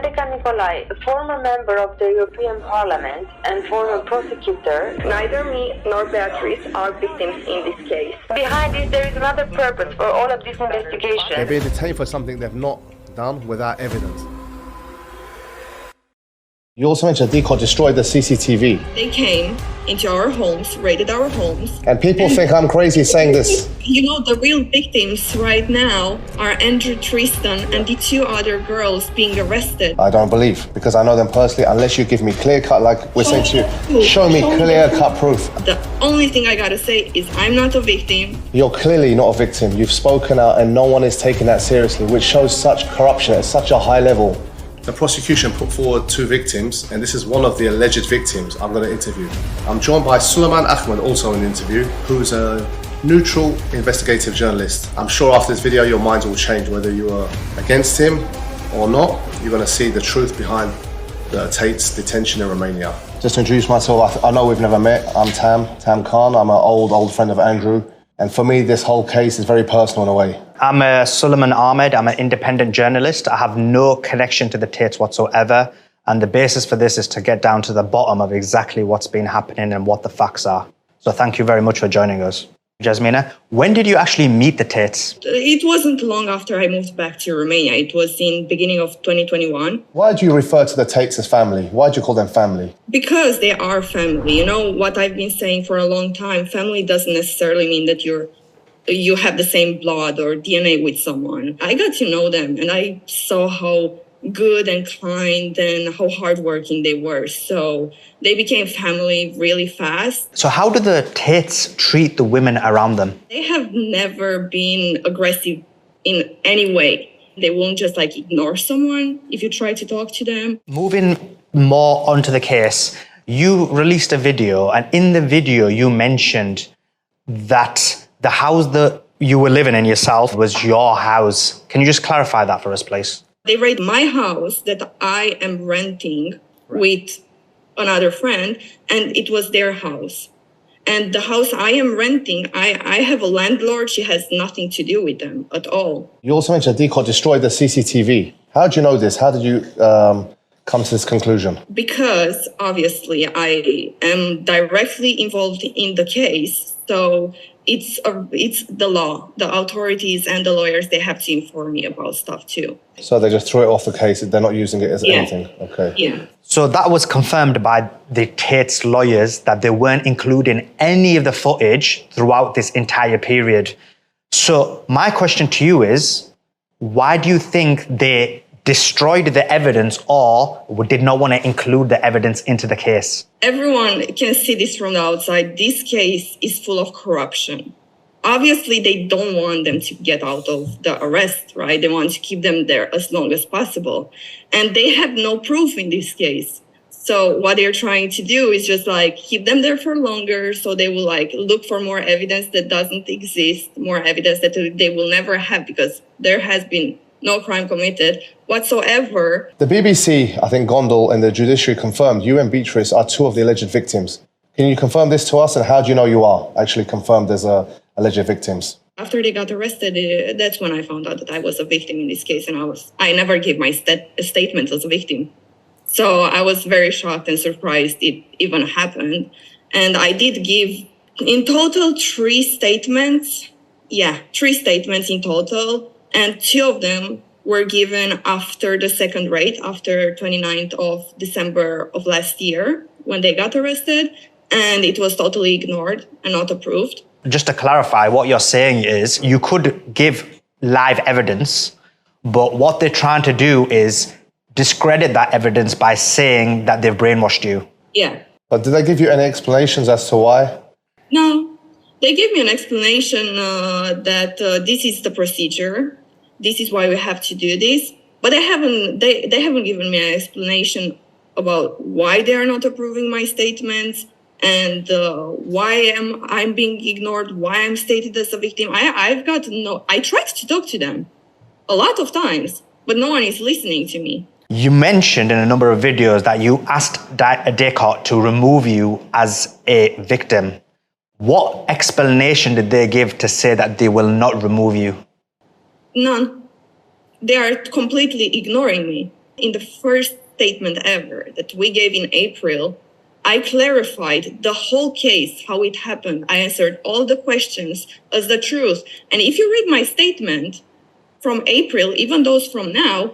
Nicolai, a former member of the European Parliament and former prosecutor. Neither me nor Beatrice are victims in this case. Behind this, there is another purpose for all of this investigation. They're being detained for something they've not done without evidence. You also mentioned Deco destroyed the CCTV. They came into our homes, raided our homes. And people think I'm crazy saying this. You know, the real victims right now are Andrew, Tristan, and the two other girls being arrested. I don't believe, because I know them personally, unless you give me clear-cut, like we're saying to you, show me clear-cut proof. The only thing I gotta say is I'm not a victim. You're clearly not a victim. You've spoken out and no one is taking that seriously, which shows such corruption at such a high level. The prosecution put forward two victims, and this is one of the alleged victims I'm going to interview. I'm joined by Suleiman Ahmed, also in the interview, who's a neutral investigative journalist. I'm sure after this video your minds will change whether you are against him or not. You're going to see the truth behind the Tates detention in Romania. Just to introduce myself, I know we've never met. I'm Tam Khan. I'm an old friend of Andrew. And for me, this whole case is very personal in a way. I'm Suleiman Ahmed. I'm an independent journalist. I have no connection to the Tates whatsoever. And the basis for this is to get down to the bottom of exactly what's been happening and what the facts are. So thank you very much for joining us. Jasmina, when did you actually meet the Tates? It wasn't long after I moved back to Romania. It was in beginning of 2021. Why do you refer to the Tates as family? Why do you call them family? Because they are family. You know, what I've been saying for a long time, family doesn't necessarily mean that you have the same blood or DNA with someone. I got to know them and I saw how good and kind and how hardworking they were. So they became family really fast. So how do the Tates treat the women around them? They have never been aggressive in any way. They won't just like ignore someone if you try to talk to them. Moving more onto the case, you released a video, and in the video you mentioned that the house that you were living in yourself was your house. Can you just clarify that for us, please? They raided my house that I am renting with another friend, and it was their house. And the house I am renting, I have a landlord. She has nothing to do with them at all. You also mentioned Deco destroyed the CCTV. How did you know this? How did you come to this conclusion? Because obviously I am directly involved in the case. So it's the law. The authorities and the lawyers, they have to inform me about stuff too. So they just threw it off the case. They're not using it as anything. Okay. Yeah. So that was confirmed by the Tates lawyers that they weren't including any of the footage throughout this entire period. So my question to you is, why do you think they destroyed the evidence or did not want to include the evidence into the case? Everyone can see this from the outside. This case is full of corruption. Obviously, they don't want them to get out of the arrest, right? They want to keep them there as long as possible. And they have no proof in this case. So what they're trying to do is just like keep them there for longer. So they will like look for more evidence that doesn't exist, more evidence that they will never have because there has been no crime committed whatsoever. The BBC, I think Gondal and the judiciary confirmed you and Beatrice are two of the alleged victims. Can you confirm this to us, and how do you know you are actually confirmed as alleged victims? After they got arrested, that's when I found out that I was a victim in this case, and I never gave my statement as a victim. So I was very shocked and surprised it even happened. And I did give in total 3 statements. Yeah, 3 statements in total. And 2 of them were given after the second raid, after 29th of December of last year, when they got arrested. And it was totally ignored and not approved. Just to clarify, what you're saying is you could give live evidence, but what they're trying to do is discredit that evidence by saying that they've brainwashed you. Yeah. But did they give you any explanations as to why? No. They gave me an explanation that this is the procedure. This is why we have to do this. But they haven't given me an explanation about why they are not approving my statements and why I'm being ignored, why I'm stated as a victim. I tried to talk to them a lot of times, but no one is listening to me. You mentioned in a number of videos that you asked Tate to remove you as a victim. What explanation did they give to say that they will not remove you? None. They are completely ignoring me. In the first statement ever that we gave in April, I clarified the whole case, how it happened. I answered all the questions as the truth. And if you read my statement from April, even those from now,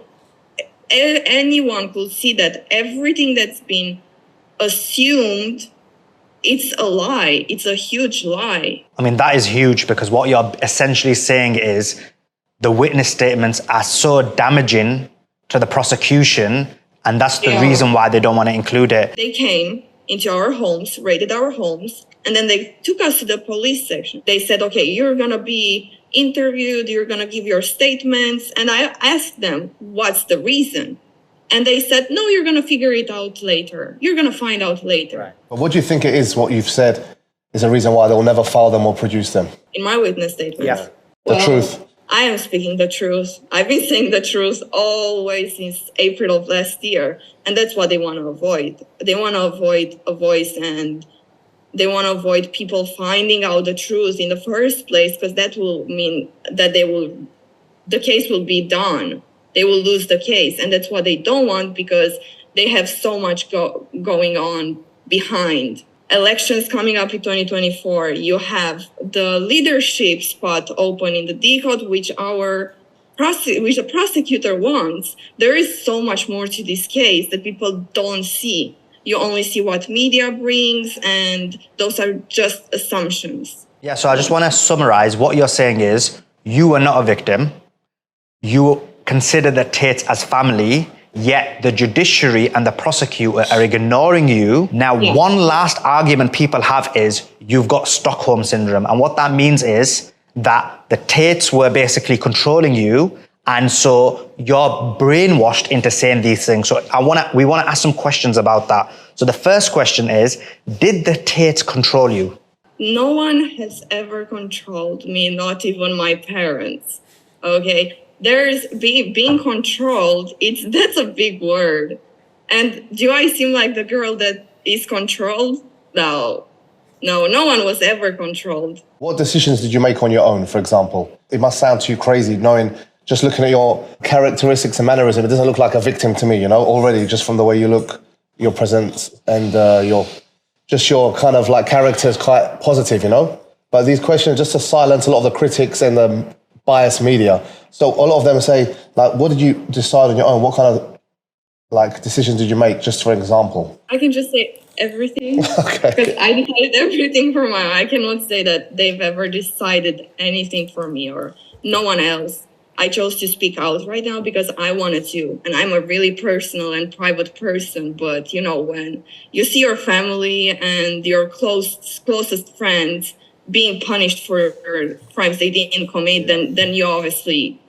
anyone could see that everything that's been assumed, it's a lie. It's a huge lie. I mean, that is huge, because what you're essentially saying is the witness statements are so damaging to the prosecution, and that's the reason why they don't want to include it. They came into our homes, raided our homes, and then they took us to the police section. They said, okay, you're going to be interviewed, you're going to give your statements. And I asked them, what's the reason? And they said, no, you're going to figure it out later. You're going to find out later. Right. But what do you think it is, what you've said, is a reason why they'll never file them or produce them? In my witness statement. Yeah. The truth. I am speaking the truth. I've been saying the truth always since April of last year. And that's what they want to avoid. They want to avoid a voice, and they want to avoid people finding out the truth in the first place, because that will mean that the case will be done. They will lose the case. And that's what they don't want, because they have so much going on behind. Elections coming up in 2024, you have the leadership spot open in the DCOT, which the prosecutor wants. There is so much more to this case that people don't see. You only see what media brings, and those are just assumptions. Yeah, so I just want to summarize. What you're saying is you are not a victim. You consider the Tates as family, yet the judiciary and the prosecutor are ignoring you. Now, one last argument people have is you've got Stockholm syndrome. And what that means is that the Tates were basically controlling you, and so you're brainwashed into saying these things. So we want to ask some questions about that. So the first question is, did the Tates control you? No one has ever controlled me, not even my parents. Okay? There's being controlled. That's a big word. And do I seem like the girl that is controlled? No, no one was ever controlled. What decisions did you make on your own, for example? It must sound too crazy knowing, just looking at your characteristics and mannerism, it doesn't look like a victim to me, already, just from the way you look, your presence, and your kind of like character is quite positive, But these questions just to silence a lot of the critics and the biased media. So a lot of them say, like, what did you decide on your own? What kind of decisions did you make, just for example? I can just say everything. Okay. Because I decided everything for my own. I cannot say that they've ever decided anything for me or no one else. I chose to speak out right now because I wanted to. And I'm a really personal and private person. But, when you see your family and your closest friends being punished for crimes they didn't commit, then you obviously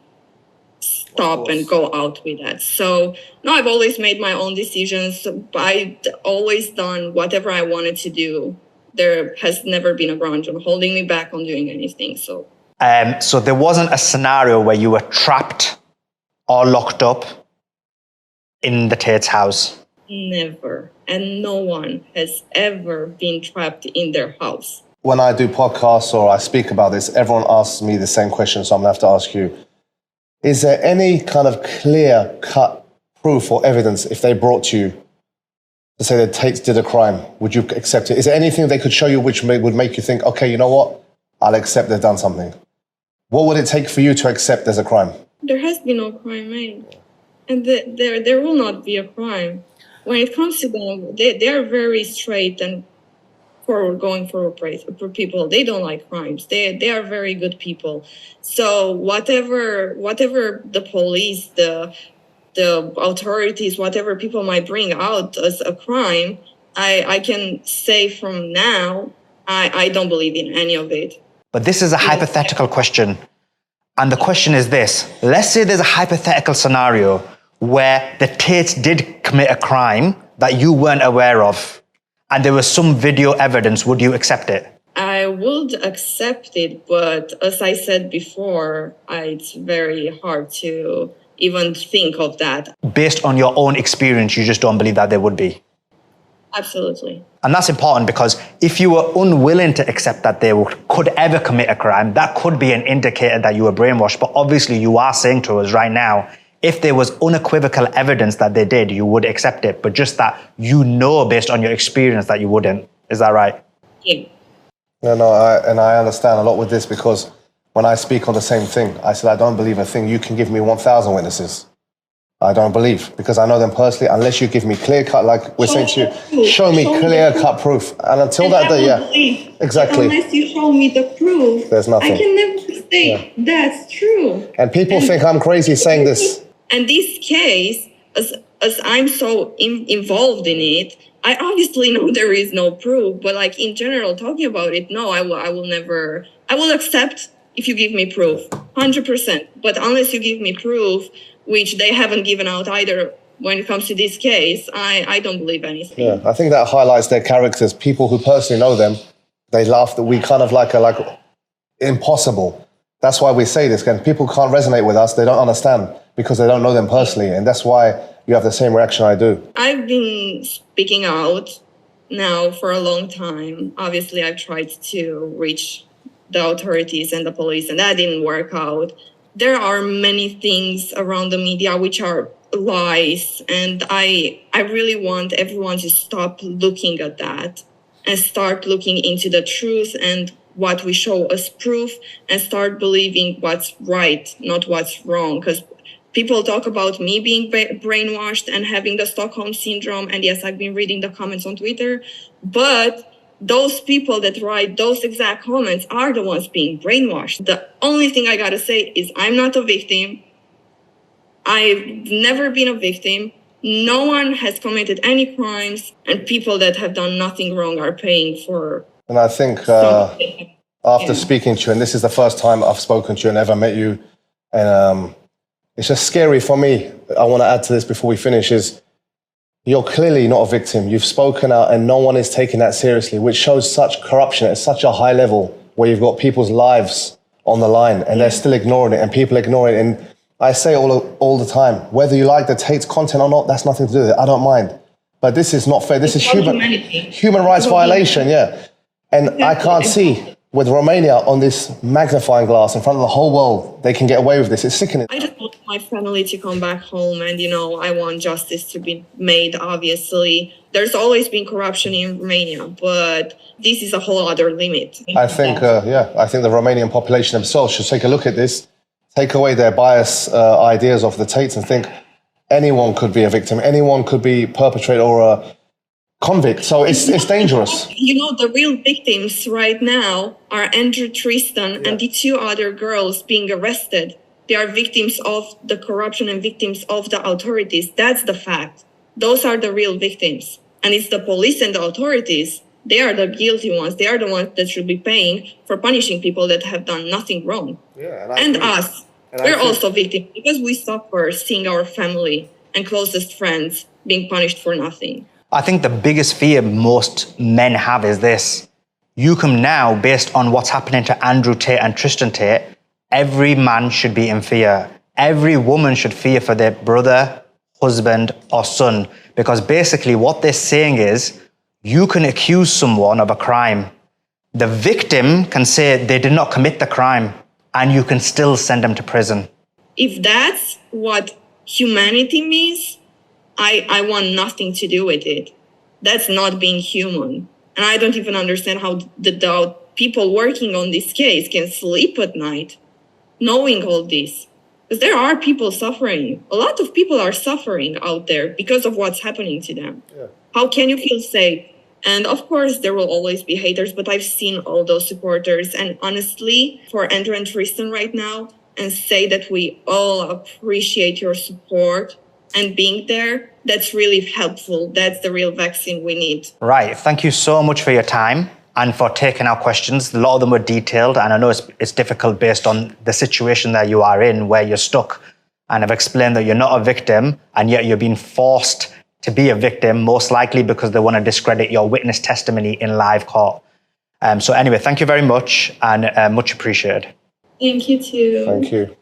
stop and go out with that. So, no, I've always made my own decisions. I've always done whatever I wanted to do. There has never been a grudge on holding me back on doing anything. So there wasn't a scenario where you were trapped or locked up in the Tate's house? Never. And no one has ever been trapped in their house. When I do podcasts or I speak about this, everyone asks me the same question, so I'm going to have to ask you. Is there any kind of clear-cut proof or evidence if they brought you to say that Tates did a crime? Would you accept it? Is there anything they could show you which would make you think, okay, you know what? I'll accept they've done something. What would it take for you to accept there's a crime? There has been no crime made. And there will not be a crime. When it comes to them, they are very straight and going for people. They don't like crimes. They are very good people. So whatever the police, the authorities, whatever people might bring out as a crime, I can say from now, I don't believe in any of it. But this is a hypothetical question. And the question is this. Let's say there's a hypothetical scenario where the Tates did commit a crime that you weren't aware of, and there was some video evidence. Would you accept it? I would accept it, but as I said before, it's very hard to even think of that. Based on your own experience, you just don't believe that there would be? Absolutely. And that's important, because if you were unwilling to accept that they could ever commit a crime, that could be an indicator that you were brainwashed. But obviously you are saying to us right now, if there was unequivocal evidence that they did, you would accept it, but just that you know based on your experience that you wouldn't. Is that right? Yeah. No, I understand a lot with this because when I speak on the same thing, I said, I don't believe a thing. You can give me 1,000 witnesses. I don't believe because I know them personally, unless you give me clear cut, like we're saying to you, show me clear cut proof. And until that day, yeah, exactly. Unless you show me the proof, there's nothing. I can never say that's true. And people think I'm crazy saying this. And this case, as I'm so involved in it, I obviously know there is no proof, but like in general, talking about it, no, I will never, I will accept if you give me proof, 100%. But unless you give me proof, which they haven't given out either when it comes to this case, I don't believe anything. Yeah, I think that highlights their characters. People who personally know them, they laugh that we kind of like impossible. That's why we say this, and people can't resonate with us. They don't understand because they don't know them personally. And that's why you have the same reaction I do. I've been speaking out now for a long time. Obviously, I've tried to reach the authorities and the police, and that didn't work out. There are many things around the media which are lies, and I really want everyone to stop looking at that and start looking into the truth and what we show as proof and start believing what's right, not what's wrong. Because people talk about me being brainwashed and having the Stockholm syndrome, and yes, I've been reading the comments on Twitter, but those people that write those exact comments are the ones being brainwashed. The only thing I gotta say is I'm not a victim. I've never been a victim. No one has committed any crimes, and people that have done nothing wrong are paying for. And I think after speaking to you, and this is the first time I've spoken to you and ever met you, and it's just scary for me. I want to add to this before we finish is, you're clearly not a victim. You've spoken out and no one is taking that seriously, which shows such corruption at such a high level where you've got people's lives on the line and they're still ignoring it and people ignore it. And I say all the time, whether you like the Tate's content or not, that's nothing to do with it. I don't mind. But this is not fair. This is human rights violation, yeah. And I can't see with Romania on this magnifying glass in front of the whole world, they can get away with this. It's sickening. I just want my family to come back home and, I want justice to be made, obviously. There's always been corruption in Romania, but this is a whole other limit. I think, I think the Romanian population themselves should take a look at this, take away their bias ideas of the Tates and think anyone could be a victim, anyone could be perpetrator or a convict. So it's dangerous. The real victims right now are Andrew Tristan and the two other girls being arrested. They are victims of the corruption and victims of the authorities. That's the fact. Those are the real victims. And it's the police and the authorities. They are the guilty ones. They are the ones that should be paying for punishing people that have done nothing wrong. Yeah, and us. We're also victims because we suffer seeing our family and closest friends being punished for nothing. I think the biggest fear most men have is this. You come now, based on what's happening to Andrew Tate and Tristan Tate, every man should be in fear. Every woman should fear for their brother, husband, or son. Because basically what they're saying is, you can accuse someone of a crime. The victim can say they did not commit the crime, and you can still send them to prison. If that's what humanity means, I want nothing to do with it. That's not being human. And I don't even understand how the people working on this case can sleep at night knowing all this. Because there are people suffering. A lot of people are suffering out there because of what's happening to them. Yeah. How can you feel safe? And of course, there will always be haters, but I've seen all those supporters. And honestly, for Andrew and Tristan right now, and say that we all appreciate your support and being there, that's really helpful. That's the real vaccine we need. Right. Thank you so much for your time and for taking our questions. A lot of them were detailed, and I know it's difficult based on the situation that you are in, where you're stuck. And I've explained that you're not a victim, and yet you're being forced to be a victim, most likely because they want to discredit your witness testimony in live court. So anyway, thank you very much, and much appreciated. Thank you too. Thank you.